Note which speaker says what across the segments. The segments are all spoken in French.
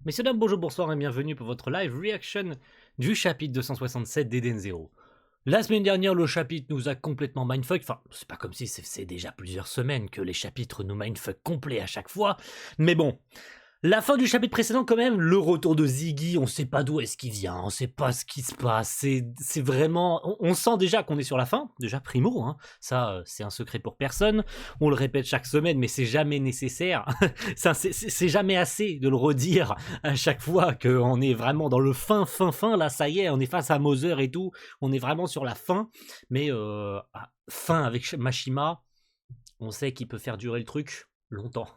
Speaker 1: Messieurs, dames, bonjour, bonsoir et bienvenue pour votre live reaction du chapitre 267 d'Eden Zero. La semaine dernière, le chapitre nous a complètement mindfuck. Enfin, c'est pas comme si c'est déjà plusieurs semaines que les chapitres nous mindfuck complet à chaque fois. Mais bon, la fin du chapitre précédent quand même, le retour de Ziggy, on sait pas d'où est-ce qu'il vient, on sait pas ce qui se passe, c'est vraiment... On sent déjà qu'on est sur la fin, déjà primo, hein. Ça c'est un secret pour personne, on le répète chaque semaine mais c'est jamais nécessaire, c'est jamais assez de le redire à chaque fois qu'on est vraiment dans le fin, là ça y est, on est face à Mother et tout, on est vraiment sur la fin, mais fin avec Mashima, on sait qu'il peut faire durer le truc longtemps.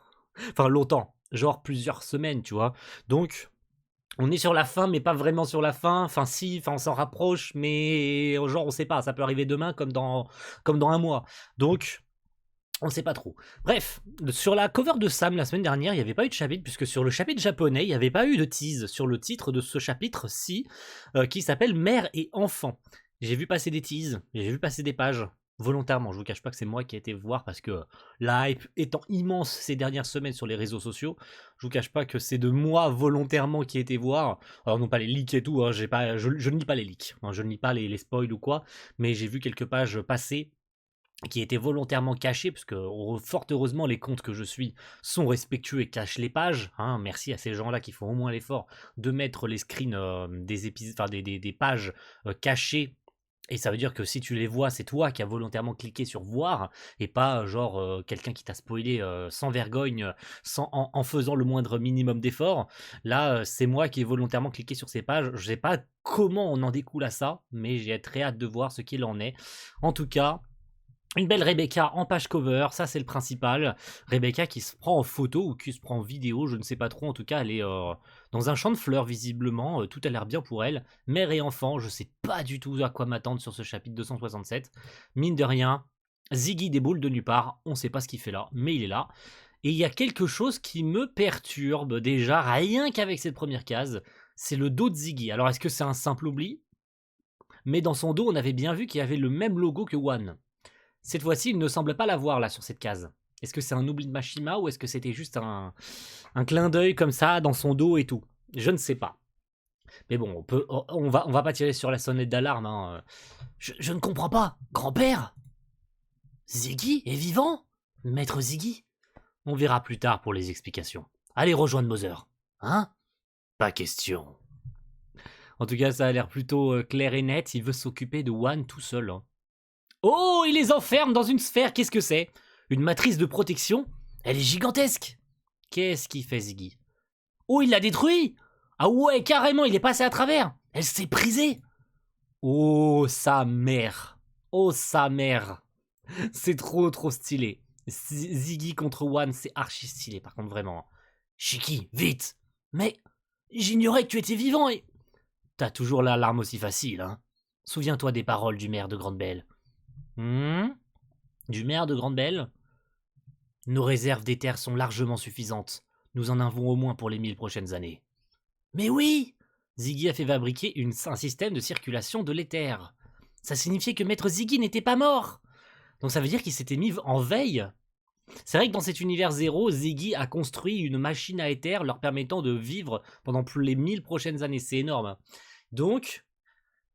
Speaker 1: Enfin, longtemps. Genre plusieurs semaines, tu vois. Donc, on est sur la fin, mais pas vraiment sur la fin. Enfin, si, enfin, on s'en rapproche, mais genre, on sait pas. Ça peut arriver demain comme dans un mois. Donc, on sait pas trop. Bref, sur la cover de Sam la semaine dernière, il n'y avait pas eu de chapitre, puisque sur le chapitre japonais, il n'y avait pas eu de tease sur le titre de ce chapitre-ci, qui s'appelle Mère et enfant. J'ai vu passer des teases, j'ai vu passer des pages, volontairement. Je vous cache pas que c'est moi qui ai été voir, parce que la hype étant immense ces dernières semaines sur les réseaux sociaux, je vous cache pas que c'est de moi volontairement qui ai été voir. Alors non pas les leaks et tout, hein, je ne lis pas les leaks, hein, je ne lis pas les spoils ou quoi, mais j'ai vu quelques pages passer qui étaient volontairement cachés, parce que fort heureusement les comptes que je suis sont respectueux et cachent les pages, hein. Merci à ces gens-là qui font au moins l'effort de mettre les screens des épisodes, enfin des pages cachées. Et ça veut dire que si tu les vois, c'est toi qui as volontairement cliqué sur voir, et pas genre quelqu'un qui t'a spoilé sans vergogne, en faisant le moindre minimum d'effort. Là, c'est moi qui ai volontairement cliqué sur ces pages. Je sais pas comment on en découle à ça, mais j'ai très hâte de voir ce qu'il en est. En tout cas, une belle Rebecca en page cover, ça c'est le principal. Rebecca qui se prend en photo ou qui se prend en vidéo, je ne sais pas trop. En tout cas, elle est dans un champ de fleurs visiblement. Tout a l'air bien pour elle. Mère et enfant, je sais pas du tout à quoi m'attendre sur ce chapitre 267. Mine de rien, Ziggy déboule de nulle part. On sait pas ce qu'il fait là, mais il est là. Et il y a quelque chose qui me perturbe déjà, rien qu'avec cette première case. C'est le dos de Ziggy. Alors est-ce que c'est un simple oubli? Mais dans son dos, on avait bien vu qu'il y avait le même logo que One. Cette fois-ci, il ne semble pas l'avoir là sur cette case. Est-ce que c'est un oubli de Mashima ou est-ce que c'était juste un clin d'œil comme ça dans son dos et tout? Je ne sais pas. Mais bon, on va pas tirer sur la sonnette d'alarme, hein. Je ne comprends pas. Grand-père? Ziggy est vivant? Maître Ziggy? On verra plus tard pour les explications. Allez rejoindre Mother. Hein? Pas question. En tout cas, ça a l'air plutôt clair et net. Il veut s'occuper de One tout seul, hein. Oh, il les enferme dans une sphère, qu'est-ce que c'est? Une matrice de protection? Elle est gigantesque. Qu'est-ce qu'il fait, Ziggy? Oh, il l'a détruit. Ah ouais, carrément, il est passé à travers. Elle s'est brisée. Oh, sa mère. Oh, sa mère. C'est trop stylé. Ziggy contre One, c'est archi stylé, par contre, vraiment. Shiki, vite. Mais j'ignorais que tu étais vivant et... T'as toujours la larme aussi facile, hein. Souviens-toi des paroles du maire de Grande-Belle. Du maire de Grande-Belle? Nos réserves d'éther sont largement suffisantes. Nous en avons au moins pour les 1000 prochaines années. Mais oui! Ziggy a fait fabriquer un système de circulation de l'éther. Ça signifiait que Maître Ziggy n'était pas mort! Donc ça veut dire qu'il s'était mis en veille. C'est vrai que dans cet univers zéro, Ziggy a construit une machine à éther leur permettant de vivre pendant les 1000 prochaines années. C'est énorme. Donc,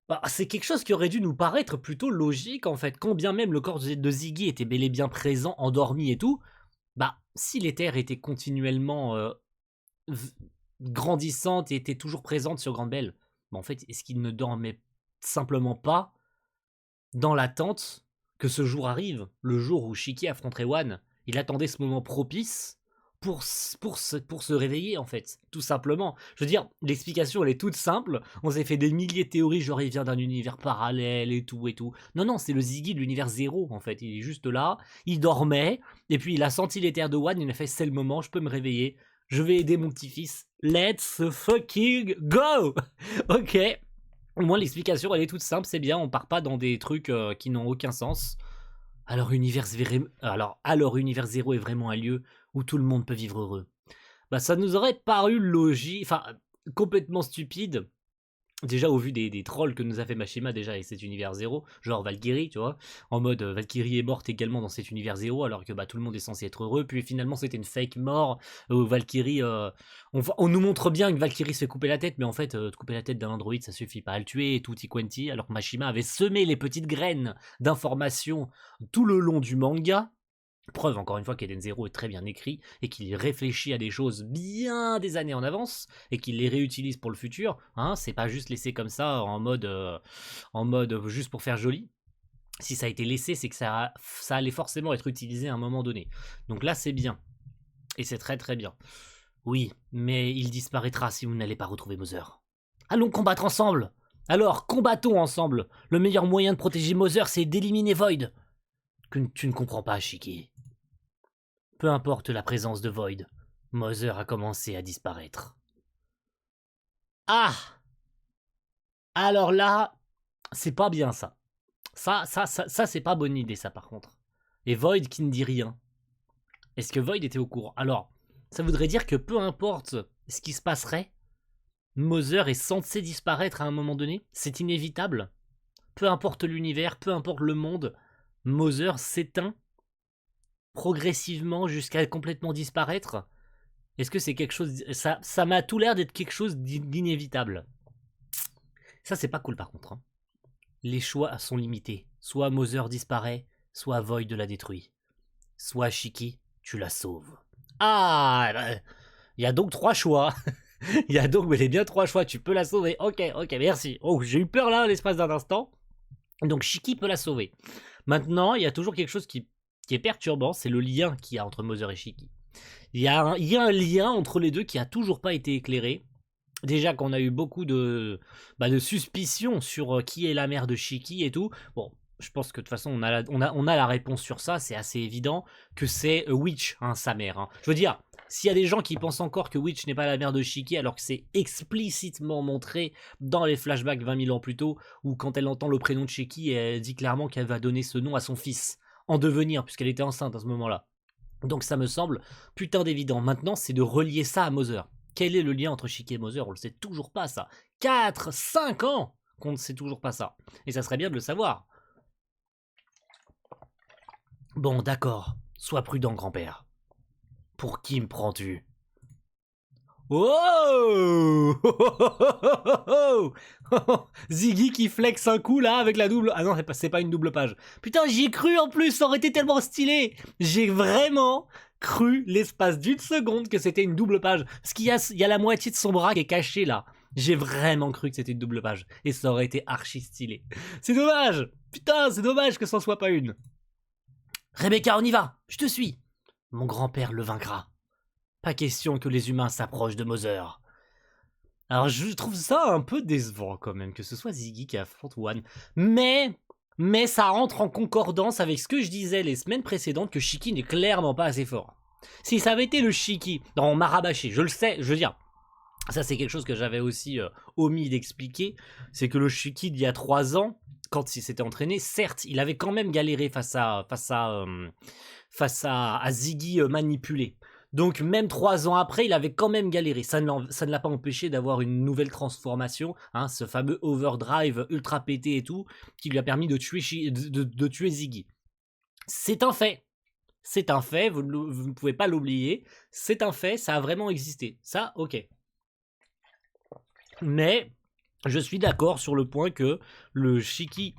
Speaker 1: bah, c'est quelque chose qui aurait dû nous paraître plutôt logique en fait. Quand bien même le corps de Ziggy était bel et bien présent, endormi et tout, bah, si l'éther était continuellement grandissante et était toujours présente sur Grande Belle, bah en fait, est-ce qu'il ne dormait simplement pas dans l'attente que ce jour arrive, le jour où Shiki affronterait One? Il attendait ce moment propice pour se réveiller, en fait, tout simplement. Je veux dire, l'explication, elle est toute simple. On s'est fait des milliers de théories, genre il vient d'un univers parallèle et tout et tout. Non, non, c'est le Ziggy de l'univers zéro, en fait. Il est juste là, il dormait, et puis il a senti l'éther de One, il a fait, c'est le moment, je peux me réveiller, je vais aider mon petit-fils. Let's fucking go. Ok. Au moins, l'explication, elle est toute simple, c'est bien, on part pas dans des trucs qui n'ont aucun sens. Alors univers zéro est vraiment un lieu où tout le monde peut vivre heureux. Bah ça nous aurait paru logique, enfin complètement stupide Déjà au vu des trolls que nous a fait Mashima déjà avec cet univers zéro, genre Valkyrie, tu vois, en mode Valkyrie est morte également dans cet univers zéro alors que bah, tout le monde est censé être heureux, puis finalement c'était une fake mort, Valkyrie, on nous montre bien que Valkyrie se coupait la tête, mais en fait de couper la tête d'un androïde ça suffit pas à le tuer, et tutti quanti, alors que Mashima avait semé les petites graines d'informations tout le long du manga. Preuve encore une fois qu'Eden Zero est très bien écrit et qu'il réfléchit à des choses bien des années en avance et qu'il les réutilise pour le futur. Hein, c'est pas juste laissé comme ça en mode juste pour faire joli. Si ça a été laissé, c'est que ça allait forcément être utilisé à un moment donné. Donc là, c'est bien. Et c'est très très bien. Oui, mais il disparaîtra si vous n'allez pas retrouver Mother. Allons combattre ensemble. Alors, combattons ensemble. Le meilleur moyen de protéger Mother, c'est d'éliminer Void. Que tu ne comprends pas, Shiki. Peu importe la présence de Void, Mother a commencé à disparaître. Ah! Alors là, c'est pas bien ça. Ça c'est pas bonne idée ça par contre. Et Void qui ne dit rien. Est-ce que Void était au courant? Alors, ça voudrait dire que peu importe ce qui se passerait, Mother est censé disparaître à un moment donné. C'est inévitable. Peu importe l'univers, peu importe le monde, Mother s'éteint progressivement jusqu'à complètement disparaître. Est-ce que c'est quelque chose... Ça m'a tout l'air d'être quelque chose d'inévitable. Ça, c'est pas cool par contre. Hein. Les choix sont limités. Soit Mother disparaît, soit Void la détruit. Soit Shiki, tu la sauves. Ah, il y a donc 3 choix. Il y a donc bien 3 choix. Tu peux la sauver. Ok, merci. Oh, j'ai eu peur là, l'espace d'un instant. Donc Shiki peut la sauver. Maintenant, il y a toujours quelque chose qui est perturbant, c'est le lien qu'il y a entre Mother et Shiki. Il y a un lien entre les deux qui a toujours pas été éclairé. Déjà qu'on a eu beaucoup de suspicions sur qui est la mère de Shiki et tout. Bon, je pense que de toute façon on a la réponse sur ça, c'est assez évident que c'est Witch, hein, sa mère. Hein. Je veux dire, s'il y a des gens qui pensent encore que Witch n'est pas la mère de Shiki alors que c'est explicitement montré dans les flashbacks 20 000 ans plus tôt, où quand elle entend le prénom de Shiki, elle dit clairement qu'elle va donner ce nom à son fils, en devenir, puisqu'elle était enceinte à ce moment-là. Donc ça me semble putain d'évident. Maintenant, c'est de relier ça à Mother. Quel est le lien entre Shiki et Mother? On le sait toujours pas, ça. 4, 5 ans qu'on ne sait toujours pas ça. Et ça serait bien de le savoir. Bon, d'accord. Sois prudent, grand-père. Pour qui me prends-tu? Oh Ziggy qui flex un coup là avec la double... Ah non, c'est pas une double page. Putain, j'y ai cru en plus, ça aurait été tellement stylé. J'ai vraiment cru l'espace d'une seconde que c'était une double page. Parce qu'il y a la moitié de son bras qui est caché là. J'ai vraiment cru que c'était une double page. Et ça aurait été archi stylé. C'est dommage. Putain, c'est dommage que ça en soit pas une. Rebecca, on y va. Je te suis. Mon grand-père le vaincra. Pas question que les humains s'approchent de Mother. Alors je trouve ça un peu décevant quand même, que ce soit Ziggy qui affronte One. Mais ça rentre en concordance avec ce que je disais les semaines précédentes, que Shiki n'est clairement pas assez fort. Si ça avait été le Shiki, on m'a rabâché, je le sais, je veux dire, ça c'est quelque chose que j'avais aussi omis d'expliquer, c'est que le Shiki d'il y a 3 ans, quand il s'était entraîné, certes, il avait quand même galéré face à Ziggy manipulé. Donc même 3 ans après, il avait quand même galéré. Ça ne l'a pas empêché d'avoir une nouvelle transformation, hein, ce fameux overdrive ultra pété et tout, qui lui a permis de tuer Ziggy. C'est un fait. C'est un fait, vous ne pouvez pas l'oublier. C'est un fait, ça a vraiment existé. Ça, ok. Mais je suis d'accord sur le point que le Shiki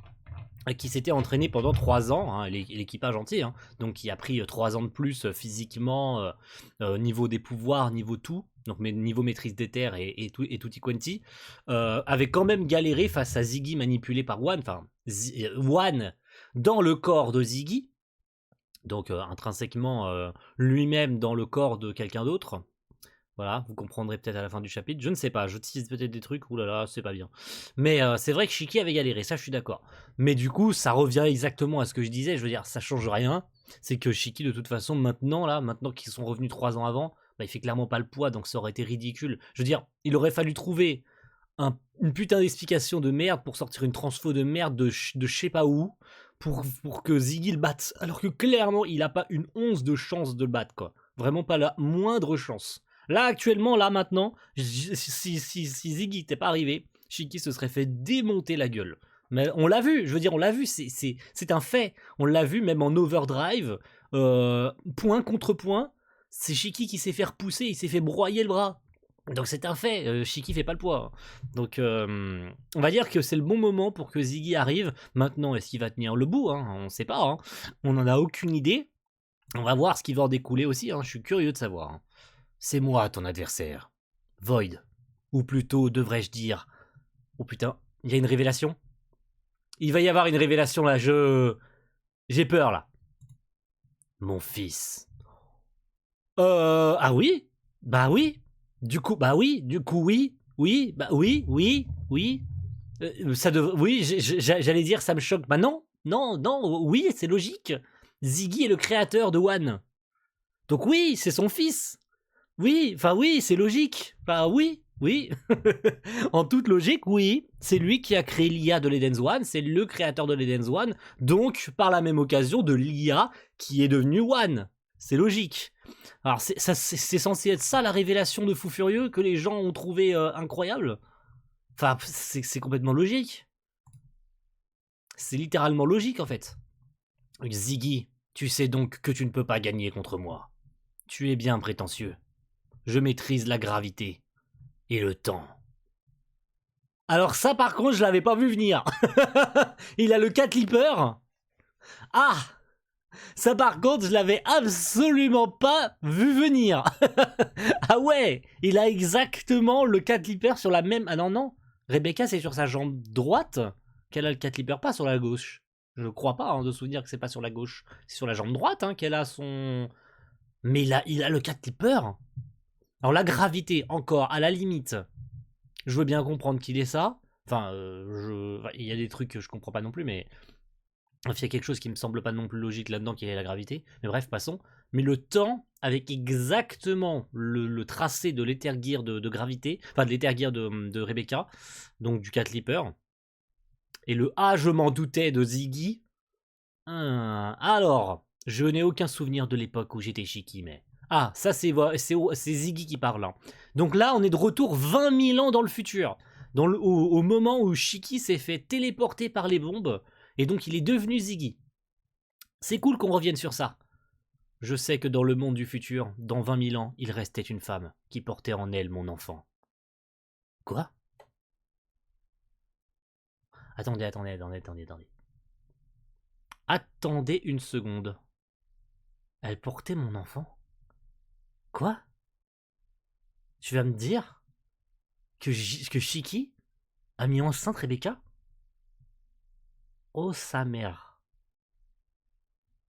Speaker 1: qui s'était entraîné pendant 3 ans, hein, l'équipage entier, hein, donc qui a pris 3 ans de plus physiquement, niveau des pouvoirs, niveau tout, donc niveau maîtrise des terres et tutti quanti, avait quand même galéré face à Ziggy manipulé par One, enfin One dans le corps de Ziggy, donc intrinsèquement lui-même dans le corps de quelqu'un d'autre. Voilà, vous comprendrez peut-être à la fin du chapitre. Je ne sais pas, je tease peut-être des trucs, oulala, c'est pas bien. Mais c'est vrai que Shiki avait galéré, ça je suis d'accord. Mais du coup, ça revient exactement à ce que je disais, je veux dire, ça change rien. C'est que Shiki, de toute façon, maintenant qu'ils sont revenus 3 ans avant, bah, il fait clairement pas le poids, donc ça aurait été ridicule. Je veux dire, il aurait fallu trouver une putain d'explication de merde pour sortir une transfo de merde de je sais pas où, pour que Ziggy le batte. Alors que clairement, il a pas une once de chance de le battre, quoi. Vraiment pas la moindre chance. Là, actuellement, là, maintenant, si Ziggy n'était pas arrivé, Shiki se serait fait démonter la gueule. Mais on l'a vu, je veux dire, on l'a vu, c'est un fait. On l'a vu même en overdrive, point contre point, c'est Shiki qui s'est fait repousser, il s'est fait broyer le bras. Donc c'est un fait, Shiki fait pas le poids. Donc on va dire que c'est le bon moment pour que Ziggy arrive. Maintenant, est-ce qu'il va tenir le bout, hein, on sait pas, hein. On n'en a aucune idée. On va voir ce qui va en découler aussi, hein. Je suis curieux de savoir. Hein. C'est moi ton adversaire, Void. Ou plutôt, devrais-je dire... Oh putain, il y a une révélation. Il va y avoir une révélation là, j'ai peur là. Mon fils. Ah oui. Bah oui. Du coup, bah oui. Du coup, oui. Oui. Bah oui. Oui. Oui. Ça devrait... Oui, j'allais dire ça me choque. Bah non. Non, non. Oui, c'est logique. Ziggy est le créateur de One. Donc oui, c'est son fils. Oui. Enfin oui, c'est logique. Bah oui. Oui. En toute logique, oui. C'est lui qui a créé l'IA de l'Eden's One. C'est le créateur de l'Eden's One. Donc, par la même occasion, de l'IA qui est devenue One. C'est logique. Alors, c'est censé être ça la révélation de Fou Furieux que les gens ont trouvé incroyable. Enfin, c'est complètement logique. C'est littéralement logique en fait. Ziggy, tu sais donc que tu ne peux pas gagner contre moi. Tu es bien prétentieux. Je maîtrise la gravité et le temps. Alors ça par contre je l'avais pas vu venir. Il a le cat leaper. Ah, ça par contre je l'avais absolument pas vu venir. Ah ouais, il a exactement le cat leaper sur la même... Ah non non, Rebecca c'est sur sa jambe droite qu'elle a le cat leaper, pas sur la gauche. Je crois pas, hein, de souvenir que c'est pas sur la gauche. C'est sur la jambe droite hein, qu'elle a son... Mais là, il a le cat leaper. Alors la gravité, encore, à la limite... Je veux bien comprendre qu'il est ça. Enfin, il y a des trucs que je comprends pas non plus, mais il y a quelque chose qui me semble pas non plus logique là-dedans, qui est la gravité. Mais bref, passons. Mais le temps, avec exactement le tracé de l'Ether Gear de gravité, enfin de l'Ether Gear de Rebecca, donc du Cat Leaper, et le A, je m'en doutais, de Ziggy. Alors, je n'ai aucun souvenir de l'époque où j'étais Shiki, mais... Ah, ça c'est Ziggy qui parle. Hein. Donc là, on est de retour 20 000 ans dans le futur. Au moment où Shiki s'est fait téléporter par les bombes. Et donc il est devenu Ziggy. C'est cool qu'on revienne sur ça. Je sais que dans le monde du futur, dans 20 000 ans, il restait une femme qui portait en elle mon enfant. Quoi? Attendez. Attendez une seconde. Elle portait mon enfant? Quoi? Tu vas me dire que Shiki a mis enceinte Rebecca? Oh sa mère.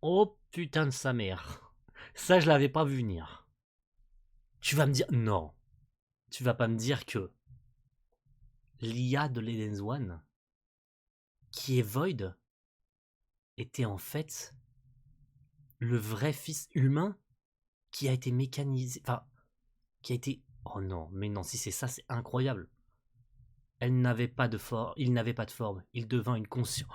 Speaker 1: Oh putain de sa mère. Ça je l'avais pas vu venir. Tu vas me dire... Non. Tu vas pas me dire que l'IA de l'Eden's One, qui est Void, était en fait le vrai fils humain qui a été mécanisé... Enfin, qui a été... Oh non, mais non, si c'est ça, c'est incroyable. Elle n'avait pas de forme, il n'avait pas de forme, il devint une conscience.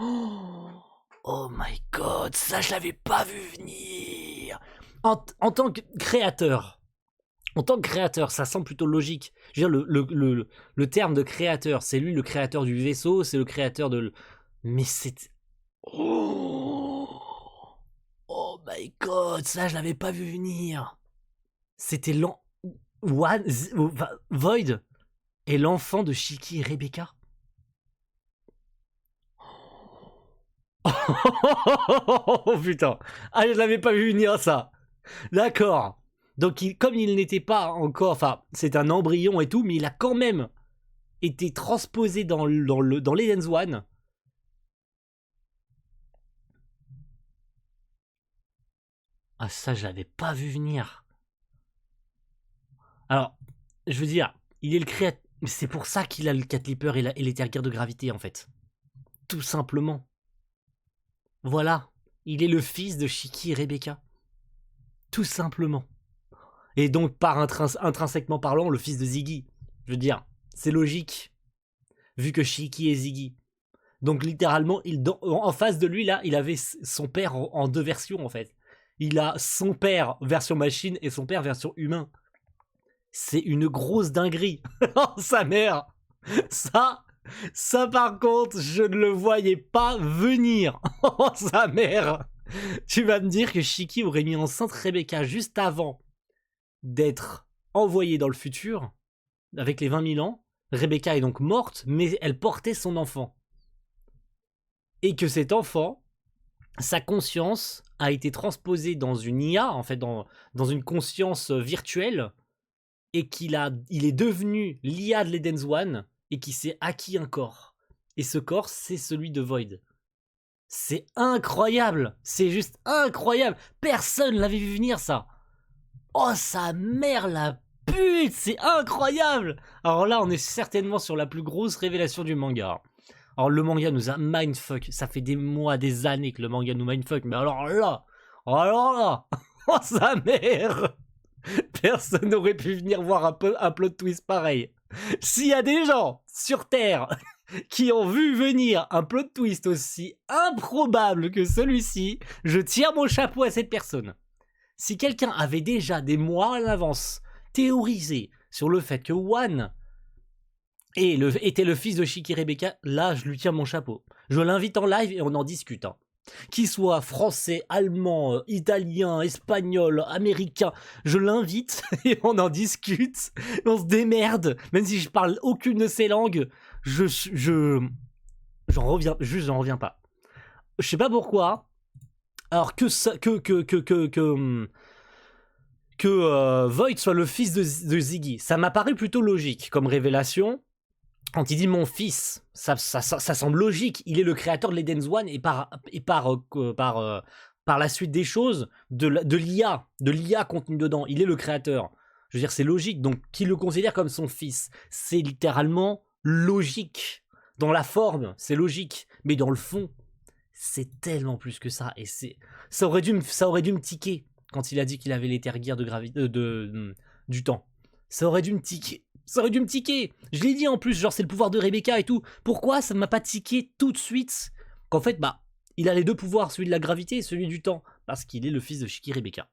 Speaker 1: Oh my god, ça je l'avais pas vu venir. En tant que créateur, ça semble plutôt logique. Je veux dire, le terme de créateur, c'est lui le créateur du vaisseau, c'est le créateur de... Mais c'est... Oh my god, ça je l'avais pas vu venir. C'était Void est l'enfant de Shiki et Rebecca. Oh putain. Ah, je l'avais pas vu venir ça. D'accord. Donc comme il n'était pas encore... Enfin, c'est un embryon et tout, mais il a quand même été transposé dans l'Eden's One. Ah ça, je l'avais pas vu venir. Alors, je veux dire, il est le créateur... C'est pour ça qu'il a le Cat Leaper et l'Ether Gear de gravité, en fait. Tout simplement. Voilà. Il est le fils de Shiki et Rebecca. Tout simplement. Et donc, par intrinsèquement parlant, le fils de Ziggy. Je veux dire, c'est logique. Vu que Shiki est Ziggy. Donc, littéralement, en face de lui, là, il avait son père en deux versions, en fait. Il a son père version machine et son père version humain. C'est une grosse dinguerie. Oh, sa mère. Ça, Ça par contre, je ne le voyais pas venir. Oh sa mère. Tu vas me dire que Shiki aurait mis enceinte Rebecca juste avant d'être envoyée dans le futur, avec les 20 000 ans. Rebecca est donc morte, mais elle portait son enfant. Et que cet enfant, sa conscience a été transposée dans une IA, en fait, dans une conscience virtuelle, et il est devenu l'IA de l'Eden's One, et qui s'est acquis un corps. Et ce corps, c'est celui de Void. C'est incroyable. C'est juste incroyable. Personne l'avait vu venir, ça. Oh, sa mère, la pute. C'est incroyable. Alors là, on est certainement sur la plus grosse révélation du manga. Alors le manga nous a mindfuck. Ça fait des mois, des années que le manga nous mindfuck. Mais alors là. Oh, sa mère. Personne n'aurait pu venir voir un plot twist pareil. S'il y a des gens sur Terre qui ont vu venir un plot twist aussi improbable que celui-ci, je tire mon chapeau à cette personne. Si quelqu'un avait déjà des mois à l'avance théorisé sur le fait que One était le fils de Shiki Rebecca, là je lui tire mon chapeau. Je l'invite en live et on en discute. Qu'il soit français, allemand, italien, espagnol, américain, je l'invite et on en discute, on se démerde, même si je parle aucune de ces langues, j'en reviens pas. Je sais pas pourquoi. Alors que Void soit le fils de Ziggy, ça m'a paru plutôt logique comme révélation. Quand il dit mon fils, ça semble logique. Il est le créateur de l'Eden's One et par la suite des choses, de l'IA contenue dedans. Il est le créateur. Je veux dire, c'est logique. Donc, qu'il le considère comme son fils, c'est littéralement logique. Dans la forme, c'est logique. Mais dans le fond, c'est tellement plus que ça. Et ça aurait dû me tiquer quand il a dit qu'il avait l'éther-gear du temps. Ça aurait dû me tiquer. Je l'ai dit en plus, genre c'est le pouvoir de Rebecca et tout. Pourquoi ça ne m'a pas tiqué tout de suite? Qu'en fait, il a les deux pouvoirs, celui de la gravité et celui du temps. Parce qu'il est le fils de Shiki Rebecca.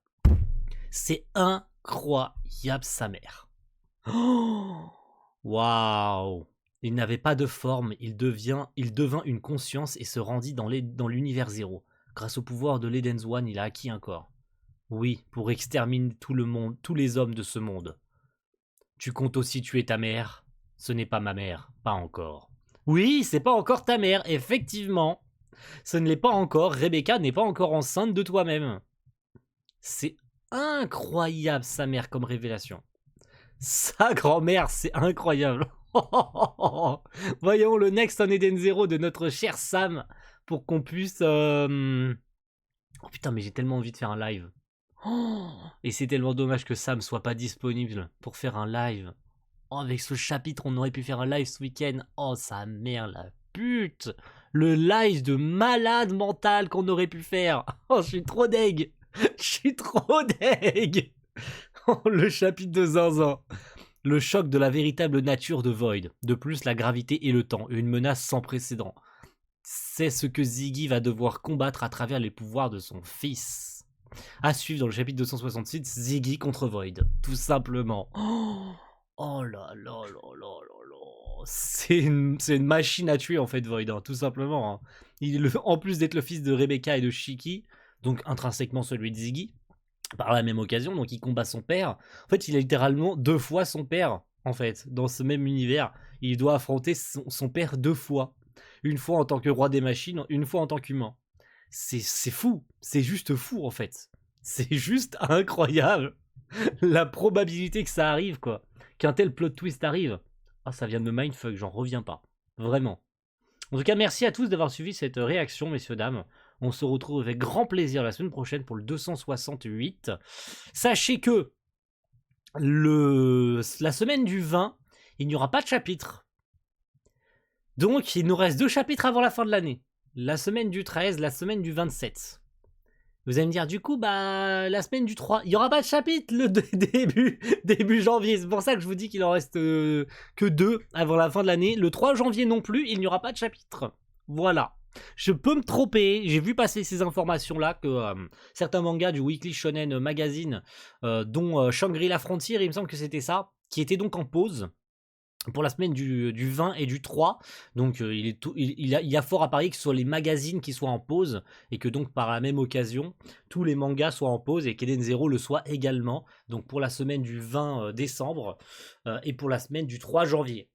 Speaker 1: C'est incroyable, sa mère. Waouh. Il n'avait pas de forme, il devint une conscience et se rendit dans l'univers zéro. Grâce au pouvoir de l'Eden's One, il a acquis un corps. Oui, pour exterminer tout le monde, tous les hommes de ce monde. Tu comptes aussi tuer ta mère? Ce n'est pas ma mère, pas encore. Oui, c'est pas encore ta mère, effectivement. Ce ne l'est pas encore, Rebecca n'est pas encore enceinte de toi-même. C'est incroyable, sa mère, comme révélation. Sa grand-mère, c'est incroyable. Voyons le Next on Eden Zero de notre cher Sam pour qu'on puisse... Oh putain, mais j'ai tellement envie de faire un live. Et c'est tellement dommage que Sam soit pas disponible pour faire un live. Oh, avec ce chapitre, on aurait pu faire un live ce week-end. Oh, sa mère, la pute. Le live de malade mental qu'on aurait pu faire. Oh, je suis trop deg. Oh, le chapitre de Zinzin. Le choc de la véritable nature de Void. De plus, la gravité et le temps. Une menace sans précédent. C'est ce que Ziggy va devoir combattre à travers les pouvoirs de son fils. À suivre dans le chapitre 266, Ziggy contre Void. Tout simplement. Oh là là là là là là. C'est une machine à tuer en fait, Void, tout simplement. En plus d'être le fils de Rebecca et de Shiki, donc intrinsèquement celui de Ziggy, par la même occasion, donc il combat son père. En fait, il a littéralement 2 fois son père, en fait, dans ce même univers. Il doit affronter son père 2 fois. Une fois en tant que roi des machines, une fois en tant qu'humain. C'est fou, c'est juste fou en fait. C'est juste incroyable la probabilité que ça arrive, quoi. Qu'un tel plot twist arrive. Ah, ça vient de me mindfuck, j'en reviens pas. Vraiment. En tout cas, merci à tous d'avoir suivi cette réaction, messieurs, dames. On se retrouve avec grand plaisir la semaine prochaine pour le 268. Sachez que la semaine du 20, il n'y aura pas de chapitre. Donc, il nous reste 2 chapitres avant la fin de l'année. La semaine du 13, la semaine du 27. Vous allez me dire, du coup, la semaine du 3, il n'y aura pas de chapitre le début janvier. C'est pour ça que je vous dis qu'il en reste que 2 avant la fin de l'année. Le 3 janvier non plus, il n'y aura pas de chapitre. Voilà. Je peux me tromper. J'ai vu passer ces informations-là que certains mangas du Weekly Shonen Magazine, dont Shangri-La Frontier, il me semble que c'était ça, qui étaient donc en pause. pour la semaine du 20 et du 3. Donc il y a fort à parier que ce soit les magazines qui soient en pause et que donc par la même occasion, tous les mangas soient en pause et qu'Eden Zero le soit également. Donc pour la semaine du 20 décembre et pour la semaine du 3 janvier.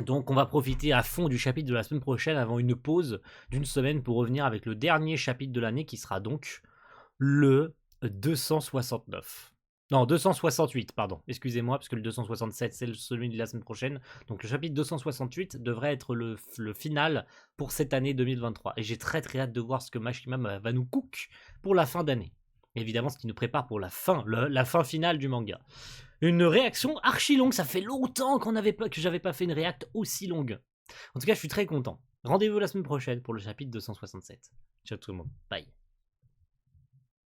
Speaker 1: Donc on va profiter à fond du chapitre de la semaine prochaine avant une pause d'une semaine pour revenir avec le dernier chapitre de l'année qui sera donc le 269. Non, 268, pardon. Excusez-moi, parce que le 267, c'est celui de la semaine prochaine. Donc le chapitre 268 devrait être le final pour cette année 2023. Et j'ai très très hâte de voir ce que Mashima va nous cook pour la fin d'année. Évidemment, ce qui nous prépare pour la fin, la fin finale du manga. Une réaction archi longue, ça fait longtemps que j'avais pas fait une réact aussi longue. En tout cas, je suis très content. Rendez-vous la semaine prochaine pour le chapitre 267. Ciao tout le monde, bye.